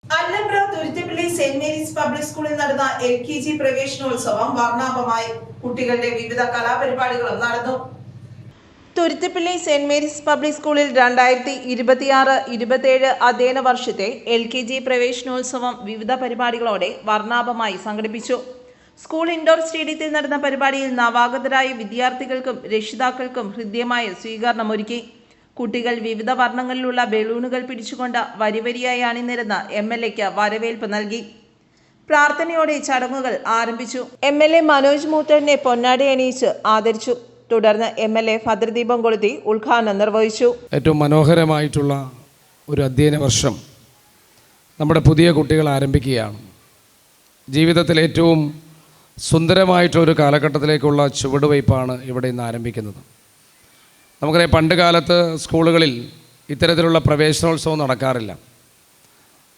അല്ലമ്പ്ര Thuruthippally saint Mary's public സ്കൂളിൽ നടന്ന LKG പ്രവേശനോത്സവം വർണ്ണാഭമായി. കുട്ടികളുടെ വിവിധ കലാപരിപാടികളും നടന്നു. തുരുത്തിപ്പള്ളി സെന്റ് മേരീസ് പബ്ലിക് സ്കൂളിൽ 2026-27 അധ്യയന വർഷത്തെ LKG പ്രവേശനോത്സവം വിവിധ പരിപാടികളോടെ വർണ്ണാഭമായി സംഘടിപ്പിച്ചു. സ്കൂൾ ഇൻഡോർ സ്റ്റേഡിയത്തിൽ നടന്ന പരിപാടിയിൽ നവാഗതരായ വിദ്യാർത്ഥികൾക്കും രക്ഷിതാക്കൾക്കും ഹൃദ്യമായ സ്വീകരണമൊരുക്കി. കുട്ടികൾ വിവിധ വർണ്ണങ്ങളിലുള്ള ബലൂണുകൾ പിടിച്ചുകൊണ്ട് വരിവരിയായി അണിനിരന്ന് MLAക്ക് വരവേൽപ്പ് നൽകി. പ്രാർത്ഥനയോടെ ചടങ്ങുകൾ ആരംഭിച്ചു. MLA മനോജ് മൂത്തനെ പൊന്നാടി അണിയിച്ച് ആദരിച്ചു. തുടർന്ന് MLA ഭദ്രദീപം കൊളുത്തി ഉദ്ഘാടനം നിർവഹിച്ചു. ഏറ്റവും മനോഹരമായിട്ടുള്ള ഒരു അധ്യയന വർഷം നമ്മുടെ പുതിയ കുട്ടികൾ ആരംഭിക്കുകയാണ്. ജീവിതത്തിൽ ഏറ്റവും സുന്ദരമായിട്ടൊരു കാലഘട്ടത്തിലേക്കുള്ള ചുവടുവയ്പ്പാണ് ഇവിടെ ഇന്ന് ആരംഭിക്കുന്നത്. നമുക്കറിയാം, പണ്ട് കാലത്ത് സ്കൂളുകളിൽ ഇത്തരത്തിലുള്ള പ്രവേശനോത്സവം നടക്കാറില്ല.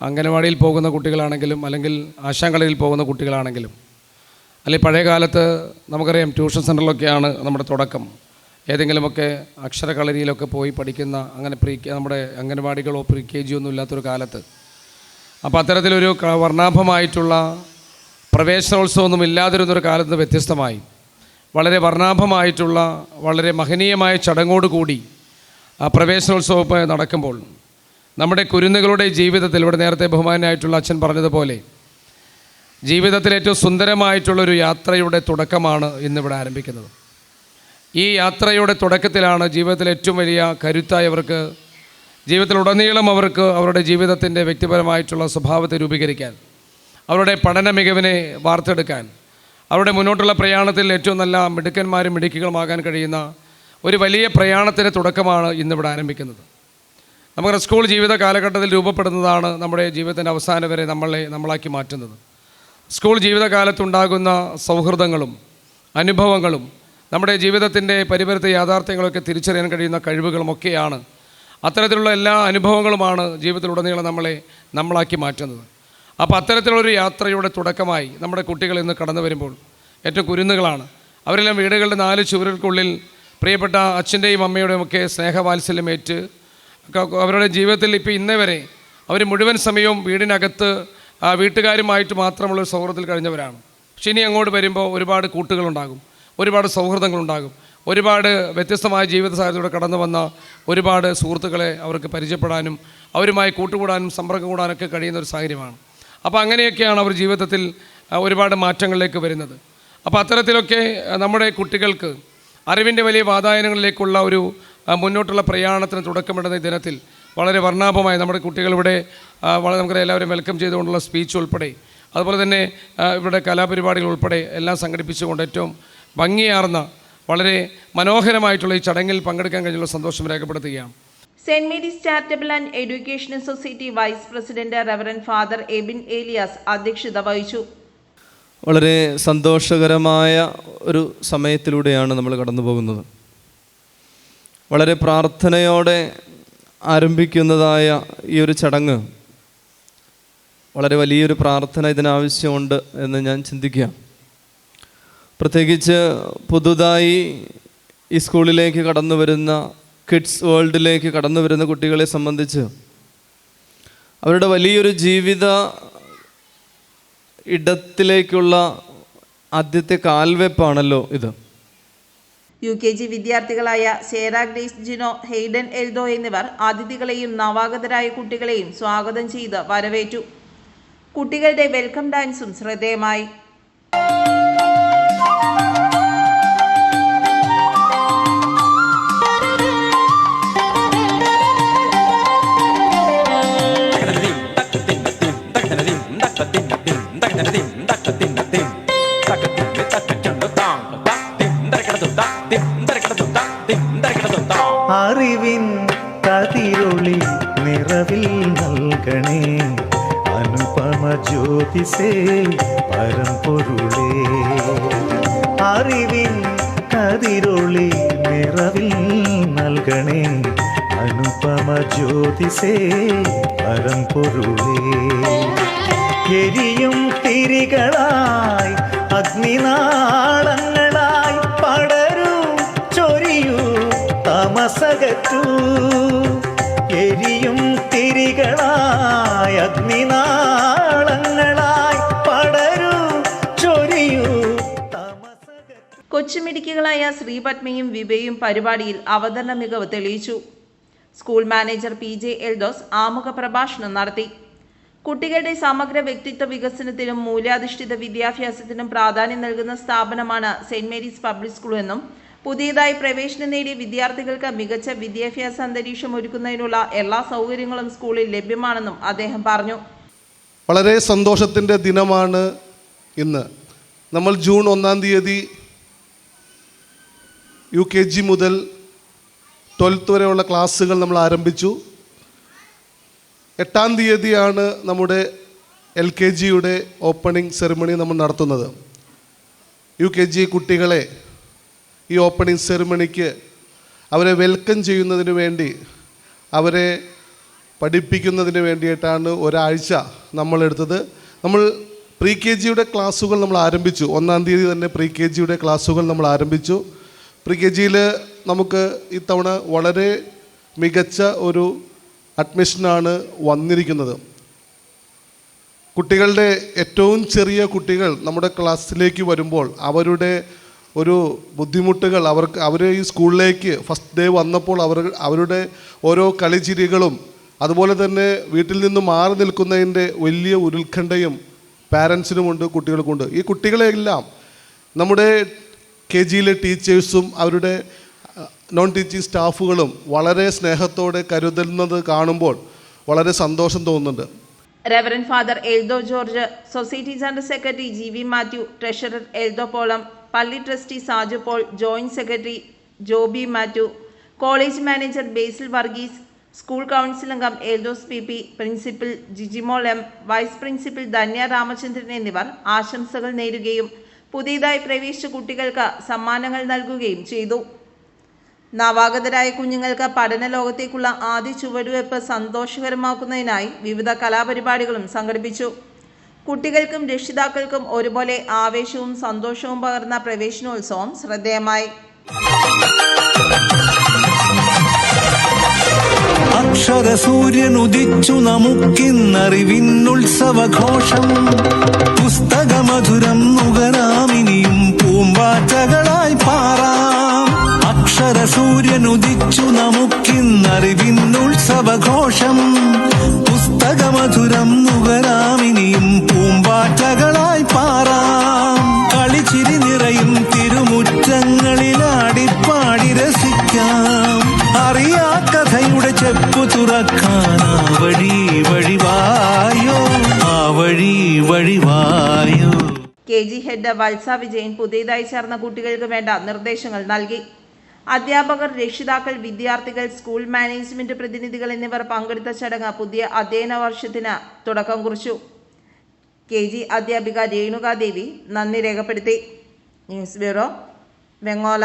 അംഗനവാടിയിൽ പോകുന്ന കുട്ടികളാണെങ്കിലും അല്ലെങ്കിൽ ആശാങ്കളിയിൽ പോകുന്ന കുട്ടികളാണെങ്കിലും അല്ലെങ്കിൽ പഴയ കാലത്ത് നമുക്കറിയാം ട്യൂഷൻ സെൻ്ററിലൊക്കെയാണ് നമ്മുടെ തുടക്കം. ഏതെങ്കിലുമൊക്കെ അക്ഷരകളരിയിലൊക്കെ പോയി പഠിക്കുന്ന അങ്ങനെ നമ്മുടെ അംഗനവാടികളോ KG ഒന്നും ഇല്ലാത്തൊരു കാലത്ത്. അപ്പോൾ അത്തരത്തിലൊരു വർണ്ണാഭമായിട്ടുള്ള പ്രവേശനോത്സവമൊന്നും ഇല്ലാതിരുന്നൊരു കാലത്ത് വ്യത്യസ്തമായി വളരെ വർണ്ണാഭമായിട്ടുള്ള വളരെ മഹനീയമായ ചടങ്ങോടുകൂടി ആ പ്രവേശനോത്സവം നടക്കുമ്പോൾ നമ്മുടെ കുരുന്നുകളുടെ ജീവിതത്തിൽ, ഇവിടെ നേരത്തെ ബഹുമാനായിട്ടുള്ള അച്ഛൻ പറഞ്ഞതുപോലെ, ജീവിതത്തിൽ ഏറ്റവും സുന്ദരമായിട്ടുള്ളൊരു യാത്രയുടെ തുടക്കമാണ് ഇന്നിവിടെ ആരംഭിക്കുന്നത്. ഈ യാത്രയുടെ തുടക്കത്തിലാണ് ജീവിതത്തിൽ ഏറ്റവും വലിയ കരുത്തായവർക്ക് ജീവിതത്തിലുടനീളം അവർക്ക് അവരുടെ ജീവിതത്തിൻ്റെ വ്യക്തിപരമായിട്ടുള്ള സ്വഭാവത്തെ രൂപീകരിക്കാൻ, അവരുടെ പഠന മികവിനെ വാർത്തെടുക്കാൻ, അവരുടെ മുന്നോട്ടുള്ള പ്രയാണത്തിൽ ഏറ്റവും നല്ല മിടുക്കന്മാരും മിടുക്കികളുമാകാൻ കഴിയുന്ന ഒരു വലിയ പ്രയാണത്തിൻ്റെ തുടക്കമാണ് ഇന്നിവിടെ ആരംഭിക്കുന്നത്. നമ്മുടെ സ്കൂൾ ജീവിത കാലഘട്ടത്തിൽ രൂപപ്പെടുന്നതാണ് നമ്മുടെ ജീവിതത്തിൻ്റെ അവസാനം വരെ നമ്മളാക്കി മാറ്റുന്നത്. സ്കൂൾ ജീവിതകാലത്തുണ്ടാകുന്ന സൗഹൃദങ്ങളും അനുഭവങ്ങളും നമ്മുടെ ജീവിതത്തിൻ്റെ പരിപരത്തെ യാഥാർത്ഥ്യങ്ങളൊക്കെ തിരിച്ചറിയാൻ കഴിയുന്ന കഴിവുകളുമൊക്കെയാണ്. അത്തരത്തിലുള്ള എല്ലാ അനുഭവങ്ങളുമാണ് ജീവിതത്തിലുടനീളം നമ്മളാക്കി മാറ്റുന്നത്. അപ്പോൾ അത്തരത്തിലുള്ളൊരു യാത്രയുടെ തുടക്കമായി നമ്മുടെ കുട്ടികൾ ഇന്ന് കടന്നു വരുമ്പോൾ ഏറ്റവും കുരുന്നുകളാണ്. അവരെല്ലാം വീടുകളുടെ 4 ചുവരുകൾക്കുള്ളിൽ പ്രിയപ്പെട്ട അച്ഛൻ്റെയും അമ്മയുടെയും ഒക്കെ സ്നേഹവാത്സല്യമേറ്റ് അവരുടെ ജീവിതത്തിൽ ഇപ്പോൾ ഇന്നേ വരെ അവർ മുഴുവൻ സമയവും വീടിനകത്ത് വീട്ടുകാരുമായിട്ട് മാത്രമുള്ളൊരു സൗഹൃദത്തിൽ കഴിഞ്ഞവരാണ്. പക്ഷേ ഇനി അങ്ങോട്ട് വരുമ്പോൾ ഒരുപാട് കൂട്ടുകളുണ്ടാകും, ഒരുപാട് സൗഹൃദങ്ങളുണ്ടാകും, ഒരുപാട് വ്യത്യസ്തമായ ജീവിത സാഹചര്യത്തിലൂടെ കടന്നു വന്ന ഒരുപാട് സുഹൃത്തുക്കളെ അവർക്ക് പരിചയപ്പെടാനും അവരുമായി കൂട്ടുകൂടാനും സമ്പർക്കം കൂടാനൊക്കെ കഴിയുന്ന ഒരു സാഹചര്യമാണ്. അപ്പോൾ അങ്ങനെയൊക്കെയാണ് അവർ ജീവിതത്തിൽ ഒരുപാട് മാറ്റങ്ങളിലേക്ക് വരുന്നത്. അപ്പോൾ അത്തരത്തിലൊക്കെ നമ്മുടെ കുട്ടികൾക്ക് അറിവിൻ്റെ വലിയ വാതായനങ്ങളിലേക്കുള്ള ഒരു മുന്നോട്ടുള്ള പ്രയാണത്തിന് തുടക്കമിടുന്ന ഈ ദിനത്തിൽ വളരെ വർണ്ണാഭമായി നമ്മുടെ കുട്ടികളിവിടെ നമുക്കറിയാം എല്ലാവരും വെൽക്കം ചെയ്തുകൊണ്ടുള്ള സ്പീച്ച് ഉൾപ്പെടെ അതുപോലെ തന്നെ ഇവിടെ കലാപരിപാടികൾ ഉൾപ്പെടെ എല്ലാം സംഘടിപ്പിച്ചുകൊണ്ട് ഏറ്റവും ഭംഗിയാർന്ന വളരെ മനോഹരമായിട്ടുള്ള ഈ ചടങ്ങിൽ പങ്കെടുക്കാൻ കഴിഞ്ഞുള്ള സന്തോഷം രേഖപ്പെടുത്തുകയാണ്. Saint Mary's Charitable and Educational Society Vice President Reverend Father Ebin Elias അധ്യക്ഷത വഹിച്ചു. വളരെ സന്തോഷകരമായ ഒരു സമയത്തിലൂടെയാണ് നമ്മൾ കടന്നു പോകുന്നത്. വളരെ പ്രാർത്ഥനയോടെ ആരംഭിക്കുന്നതായ ഈ ഒരു ചടങ്ങ് വളരെ വലിയൊരു പ്രാർത്ഥന ഇതിനാവശ്യമുണ്ട് എന്ന് ഞാൻ ചിന്തിക്കുക. പ്രത്യേകിച്ച് പുതുതായി ഈ സ്കൂളിലേക്ക് കടന്നു വരുന്ന കിഡ്സ് വേൾഡിലേക്ക് കടന്നു വരുന്ന കുട്ടികളെ സംബന്ധിച്ച് അവരുടെ വലിയൊരു ജീവിത ഇടത്തിലേക്കുള്ള ആദ്യത്തെ കാൽവെപ്പാണല്ലോ ഇത്. UKG വിദ്യാർത്ഥികളായ Sera Grace Jino, Hayden Eldho എന്നിവർ അതിഥികളെയും നവാഗതരായ കുട്ടികളെയും സ്വാഗതം ചെയ്ത് വരവേറ്റു. കുട്ടികളുടെ വെൽക്കം ഡാൻസും ശ്രദ്ധേയമായി. അറിവിൻ കതിരൊളി നിറവിൽ നൽകണേ അനുപമ ജ്യോതിസേ പരമ്പൊരുളേ. അറിവിൻ കതിരൊളി നിറവിൽ നൽകണേ അനുപമ ജ്യോതിസേ പരമ്പൊരുളേ. എരിയും തിരികളായി അഗ്നിനാളങ്ങളായി പടരൂ ചൊരിയൂ തമസകറ്റൂ. എരിയും തിരികളായി അഗ്നിനാളങ്ങളായി പടരൂ ചൊരിയൂ തമസക. കൊച്ചുമിടുക്കികളായ ശ്രീപത്മയും വിഭയും പരിപാടിയിൽ അവതരണ മികവ് തെളിയിച്ചു. സ്കൂൾ മാനേജർ PJ എൽദോസ് ആമുഖ പ്രഭാഷണം നടത്തി. കുട്ടികളുടെ സമഗ്ര വ്യക്തിത്വ വികസനത്തിനും മൂല്യാധിഷ്ഠിത വിദ്യാഭ്യാസത്തിനും പ്രാധാന്യം നൽകുന്ന സ്ഥാപനമാണ് സെന്റ് മേരീസ് പബ്ലിക് സ്കൂൾ എന്നും പുതിയതായി പ്രവേശനം നേടിയ വിദ്യാർത്ഥികൾക്ക് മികച്ച വിദ്യാഭ്യാസ അന്തരീക്ഷം ഒരുക്കുന്നതിനുള്ള എല്ലാ സൗകര്യങ്ങളും സ്കൂളിൽ ലഭ്യമാണെന്നും അദ്ദേഹം പറഞ്ഞു. വളരെ സന്തോഷത്തിൻ്റെ ദിനമാണ് ഇന്ന്. നമ്മൾ ജൂൺ 1-ാം തീയതി UKG മുതൽ 12th വരെയുള്ള ക്ലാസ്സുകൾ നമ്മൾ ആരംഭിച്ചു. 8-ാം തീയതിയാണ് നമ്മുടെ LKGയുടെ ഓപ്പണിംഗ് സെറിമണി നമ്മൾ നടത്തുന്നത്. UKG കുട്ടികളെ ഈ ഓപ്പണിംഗ് സെറിമണിക്ക് അവരെ വെൽക്കം ചെയ്യുന്നതിന് വേണ്ടി, അവരെ പഠിപ്പിക്കുന്നതിന് വേണ്ടിയിട്ടാണ് ഒരാഴ്ച നമ്മളെടുത്തത്. നമ്മൾ pre-KGയുടെ ക്ലാസ്സുകൾ നമ്മൾ ആരംഭിച്ചു. 1-ാം തീയതി തന്നെ pre-KGയുടെ ക്ലാസ്സുകൾ നമ്മൾ ആരംഭിച്ചു. pre-KGയിൽ നമുക്ക് ഇത്തവണ വളരെ മികച്ച ഒരു അഡ്മിഷനാണ് വന്നിരിക്കുന്നത്. കുട്ടികളുടെ ഏറ്റവും ചെറിയ കുട്ടികൾ നമ്മുടെ ക്ലാസ്സിലേക്ക് വരുമ്പോൾ അവരുടെ ഒരു ബുദ്ധിമുട്ടുകൾ, അവർ ഈ സ്കൂളിലേക്ക് ഫസ്റ്റ് ഡേ വന്നപ്പോൾ അവരുടെ ഓരോ കളിച്ചിരികളും അതുപോലെ തന്നെ വീട്ടിൽ നിന്ന് മാറി നിൽക്കുന്നതിൻ്റെ വലിയ ഉത്കണ്ഠയും പാരൻസിനുമുണ്ട്, കുട്ടികൾക്കുണ്ട്. ഈ കുട്ടികളെല്ലാം നമ്മുടെ KGയിലെ ടീച്ചേഴ്സും അവരുടെ നോൺ ടീച്ചിങ് സ്റ്റാഫുകളും വളരെ സ്നേഹത്തോടെ കരുതുന്നത് കാണുമ്പോൾ വളരെ സന്തോഷം തോന്നുന്നുണ്ട്. Reverend father Eldho George, society general secretary GV Mathew, treasurer Eldho പോളം, പള്ളി trustee Saju Paul, joint secretary Joby Mathew, college manager Basil Varghese, school council അംഗം Eldhose PP, principal Jijimol M, vice principal Dhanya Ramachandran എന്നിവർ ആശംസകൾ നേരുകയും പുതിയതായി പ്രവേശിച്ച കുട്ടികൾക്ക് സമ്മാനങ്ങൾ നൽകുകയും ചെയ്തു. നവാഗതരായ കുഞ്ഞുങ്ങൾക്ക് പഠന ലോകത്തേക്കുള്ള ആദ്യ ചുവടുവെപ്പ് സന്തോഷകരമാക്കുന്നതിനായി വിവിധ കലാപരിപാടികളും സംഘടിപ്പിച്ചു. കുട്ടികൾക്കും രക്ഷിതാക്കൾക്കും ഒരുപോലെ ആവേശവും സന്തോഷവും പകർന്ന പ്രവേശനോത്സവം ശ്രദ്ധേയമായി. അക്ഷര സൂര്യൻ ഉദിച്ചു നമുക്കിന്നറിവിന്നുത്സവഘോഷം. പുസ്തകമധുരം നുകരാമിനിയും പൂമ്പാറ്റകളായി പാറാം. അക്ഷര സൂര്യൻ ഉദിച്ചു നമുക്കിന്നറിവിന്നുത്സവഘോഷം. പുസ്തകമധുരം നുകരാമിനിയും പൂമ്പാറ്റകളായി പാറാം. കളിച്ചിരി നിറയും തിരുമുറ്റങ്ങളിലാടിപ്പാടി രസിക്കാം. അറിയാ കഥയുടെ ചെപ്പു തുറക്കാൻ ആ വഴി വഴിവായോ, ആ വഴി വഴിവായോ. KG ഹെഡ് വത്സ വിജയൻ പുതിയതായി ചേർന്ന കുട്ടികൾക്ക് വേണ്ട നിർദ്ദേശങ്ങൾ നൽകി. അധ്യാപകർ, രക്ഷിതാക്കൾ, വിദ്യാർത്ഥികൾ, സ്കൂൾ മാനേജ്മെന്റ് പ്രതിനിധികൾ എന്നിവർ പങ്കെടുത്ത ചടങ്ങ് പുതിയ അധ്യയന വർഷത്തിന് തുടക്കം കുറിച്ചു. KG അധ്യാപിക രേണുകാദേവി നന്ദി രേഖപ്പെടുത്തി. News bureau, Vengola.